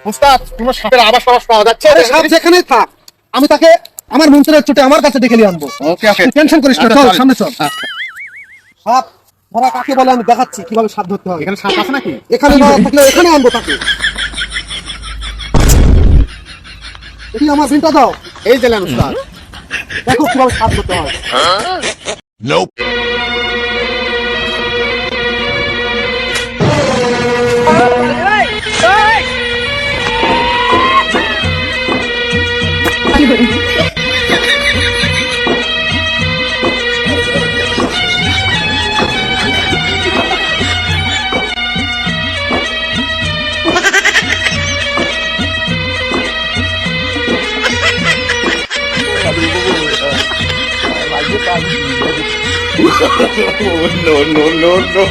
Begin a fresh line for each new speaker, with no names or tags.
উস্তাদ কোনো সাপের আবাস টাবাস পাওয়া যাচ্ছে?
আরে সাপ যেখানেই থাক, আমি তাকে আমার মন্ত্রের চোটে আমার কাছে ডেকে নিয়ে আনবো।
ওকে ওকে,
টেনশন করিস না,
আচ্ছা,
চল
চল।
সামনে চল।
আচ্ছা।
সাপ ধরা কাকে বলে আমি দেখাচ্ছি কিভাবে সাপ ধরতে হয়।
এখানে সাপ আছে নাকি?
এখানে না থাকলে এখানে আনবো তাকে। দেখি আমার বিনটা দাও,
এই দিলেন উস্তাদ।
দেখো কিভাবে সাপ ধরতে হয়।
no, no, no, no.